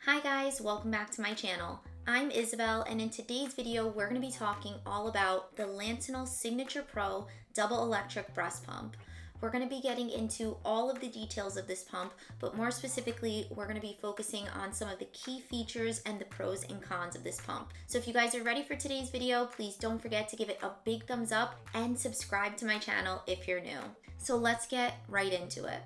Hi guys, welcome back to my channel. I'm Isabel, and in today's video we're going to be talking all about the Lansinoh Signature Pro Double Electric Breast Pump. We're going to be getting into all of the details of this pump, but more specifically we're going to be focusing on some of the key features and the pros and cons of this pump. So if you guys are ready for today's video, please don't forget to give it a big thumbs up and subscribe to my channel if you're new. So let's get right into it.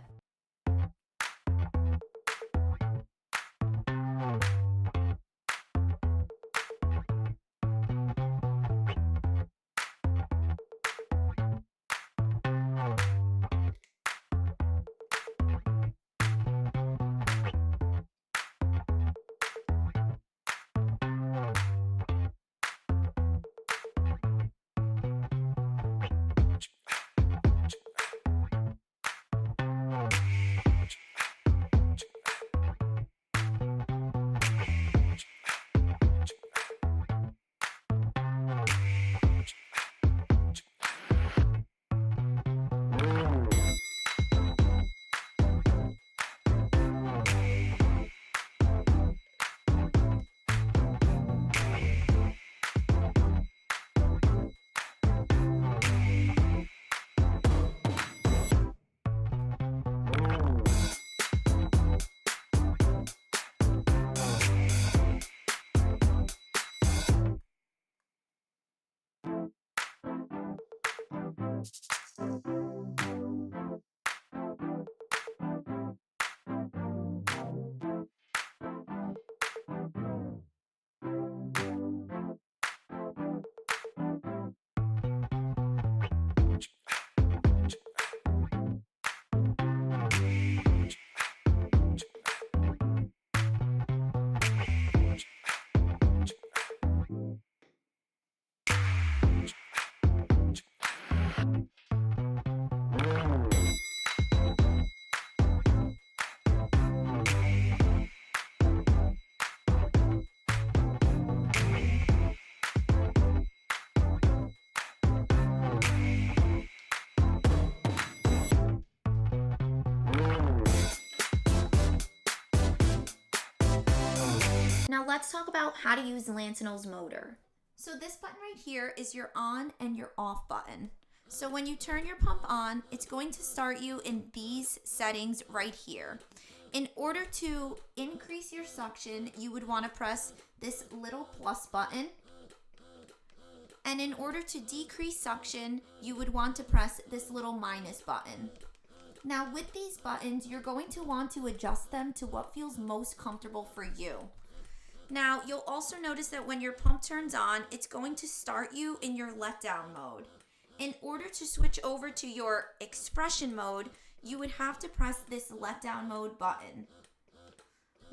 Now let's talk about how to use Lansinoh's motor. So this button right here is your on and your off button. So when you turn your pump on, it's going to start you in these settings right here. In order to increase your suction, you would want to press this little plus button. And in order to decrease suction, you would want to press this little minus button. Now with these buttons, you're going to want to adjust them to what feels most comfortable for you. Now, you'll also notice that when your pump turns on, it's going to start you in your letdown mode. In order to switch over to your expression mode, you would have to press this letdown mode button.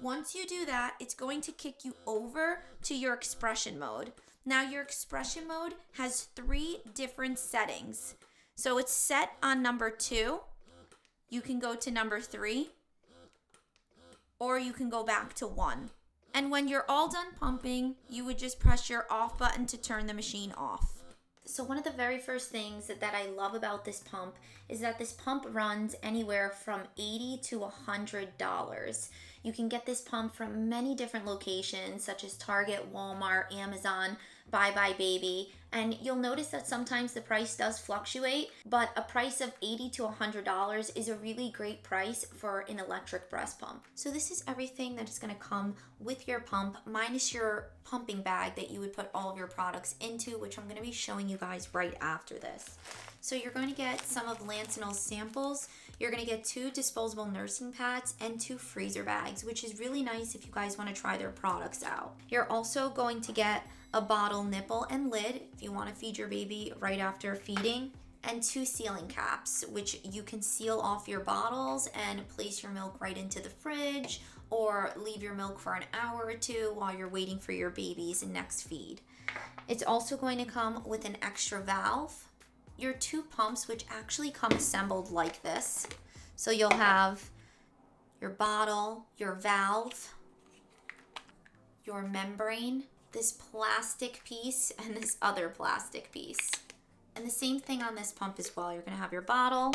Once you do that, it's going to kick you over to your expression mode. Now, your expression mode has 3 different settings. So it's set on number 2. You can go to number 3, or you can go back to 1. And when you're all done pumping, you would just press your off button to turn the machine off. So one of the very first things that I love about this pump is that this pump runs anywhere from $80 to $100. You can get this pump from many different locations such as Target, Walmart, Amazon, Bye Bye Baby, and you'll notice that sometimes the price does fluctuate, but a price of $80 to $100 is a really great price for an electric breast pump. So this is everything that is going to come with your pump minus your pumping bag that you would put all of your products into, which I'm going to be showing you guys right after this. So you're going to get some of Lansinoh's samples. You're going to get 2 disposable nursing pads and 2 freezer bags, which is really nice if you guys want to try their products out. You're also going to get a bottle nipple and lid if you want to feed your baby right after feeding, and 2 sealing caps, which you can seal off your bottles and place your milk right into the fridge or leave your milk for an hour or 2 while you're waiting for your baby's next feed. It's also going to come with an extra valve, your 2 pumps, which actually come assembled like this. So you'll have your bottle, your valve, your membrane, this plastic piece, and this other plastic piece. And the same thing on this pump as well. You're going to have your bottle,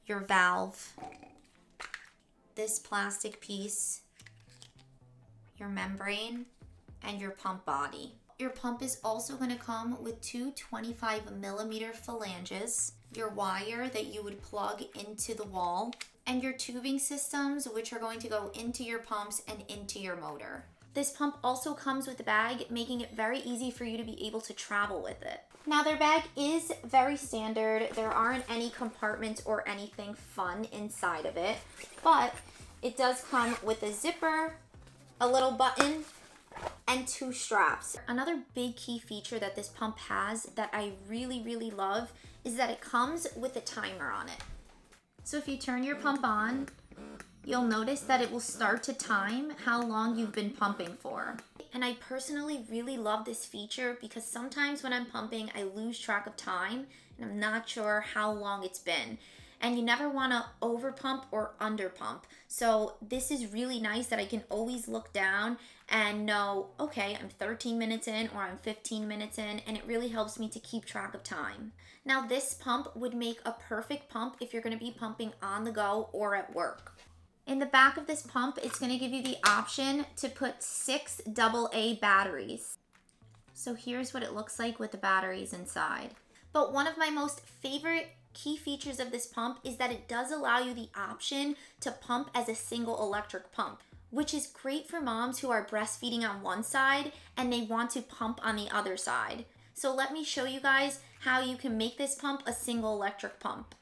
your valve, this plastic piece, your membrane, and your pump body. Your pump is also going to come with two 25mm phalanges, your wire that you would plug into the wall, and your tubing systems, which are going to go into your pumps and into your motor. This pump also comes with a bag, making it very easy for you to be able to travel with it. Now their bag is very standard. There aren't any compartments or anything fun inside of it, but it does come with a zipper, a little button, and two straps. Another big key feature that this pump has that I really love is that it comes with a timer on it. So if you turn your pump on, you'll notice that it will start to time how long you've been pumping for. And I personally really love this feature because sometimes when I'm pumping, I lose track of time and I'm not sure how long it's been. And you never want to over pump or under pump. So this is really nice that I can always look down and know, okay, I'm 13 minutes in or I'm 15 minutes in, and it really helps me to keep track of time. Now this pump would make a perfect pump if you're going to be pumping on the go or at work. In the back of this pump, it's going to give you the option to put 6 AA batteries. So here's what it looks like with the batteries inside. But one of my most favorite key features of this pump is that it does allow you the option to pump as a single electric pump, which is great for moms who are breastfeeding on one side and they want to pump on the other side. So let me show you guys how you can make this pump a single electric pump.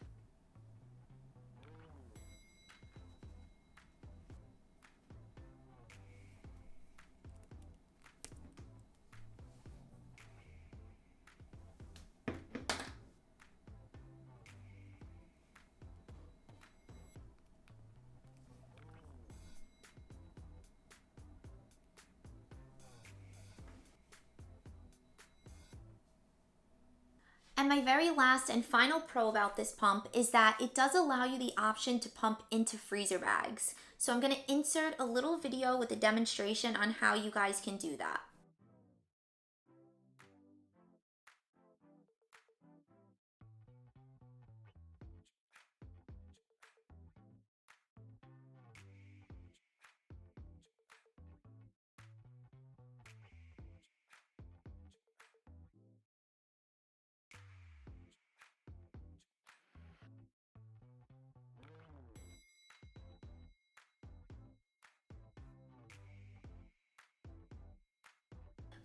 And my very last and final pro about this pump is that it does allow you the option to pump into freezer bags. So I'm going to insert a little video with a demonstration on how you guys can do that.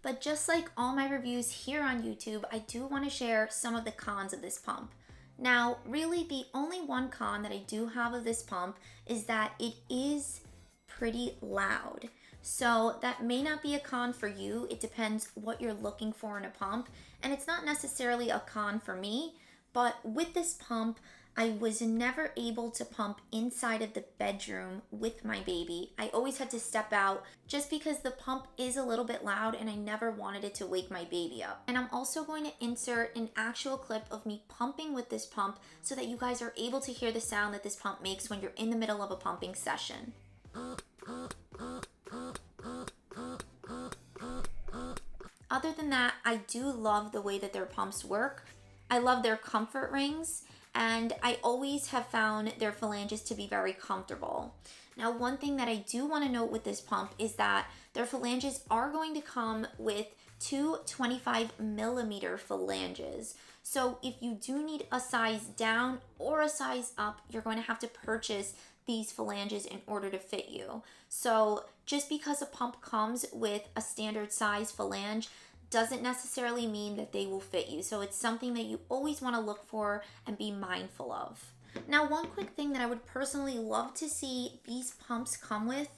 But just like all my reviews here on YouTube, I do want to share some of the cons of this pump. Now, really the only one con that I do have of this pump is that it is pretty loud. So that may not be a con for you. It depends what you're looking for in a pump. And it's not necessarily a con for me, but with this pump, I was never able to pump inside of the bedroom with my baby. I always had to step out just because the pump is a little bit loud and I never wanted it to wake my baby up. And I'm also going to insert an actual clip of me pumping with this pump so that you guys are able to hear the sound that this pump makes when you're in the middle of a pumping session. Other than that, I do love the way that their pumps work. I love their comfort rings. And I always have found their phalanges to be very comfortable. Now, one thing that I do want to note with this pump is that their phalanges are going to come with two 25mm phalanges. So if you do need a size down or a size up, you're going to have to purchase these phalanges in order to fit you. So just because a pump comes with a standard size phalange doesn't necessarily mean that they will fit you. So it's something that you always want to look for and be mindful of. Now, one quick thing that I would personally love to see these pumps come with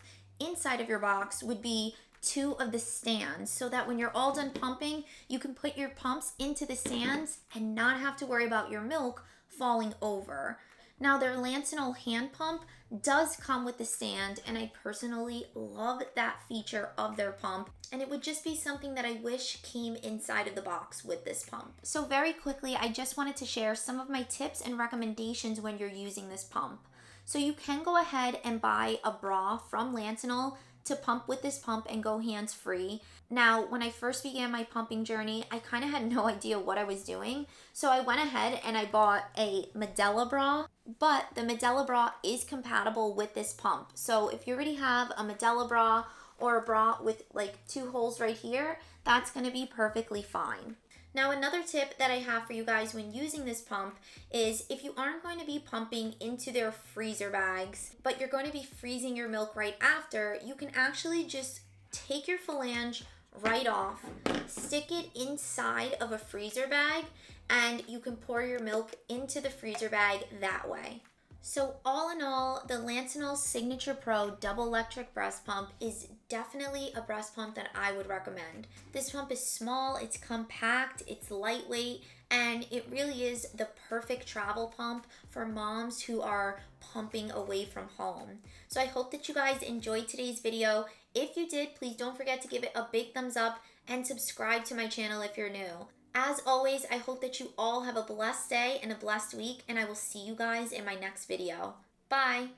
inside of your box would be 2 of the stands, so that when you're all done pumping, you can put your pumps into the stands and not have to worry about your milk falling over. Now, their Lansinoh hand pump does come with the stand, and I personally love that feature of their pump, and it would just be something that I wish came inside of the box with this pump. So very quickly, I just wanted to share some of my tips and recommendations when you're using this pump. So you can go ahead and buy a bra from Lansinoh to pump with this pump and go hands-free. Now, when I first began my pumping journey, I kind of had no idea what I was doing. So I went ahead and I bought a Medela bra, but the Medela bra is compatible with this pump. So if you already have a Medela bra or a bra with like 2 holes right here, that's going to be perfectly fine. Now, another tip that I have for you guys when using this pump is if you aren't going to be pumping into their freezer bags, but you're going to be freezing your milk right after, you can actually just take your phalange right off, stick it inside of a freezer bag, and you can pour your milk into the freezer bag that way. So all in all, the Lansinoh Signature Pro Double Electric Breast Pump is definitely a breast pump that I would recommend. This pump is small, it's compact, it's lightweight, and it really is the perfect travel pump for moms who are pumping away from home. So I hope that you guys enjoyed today's video. If you did, please don't forget to give it a big thumbs up and subscribe to my channel if you're new. As always, I hope that you all have a blessed day and a blessed week, and I will see you guys in my next video. Bye!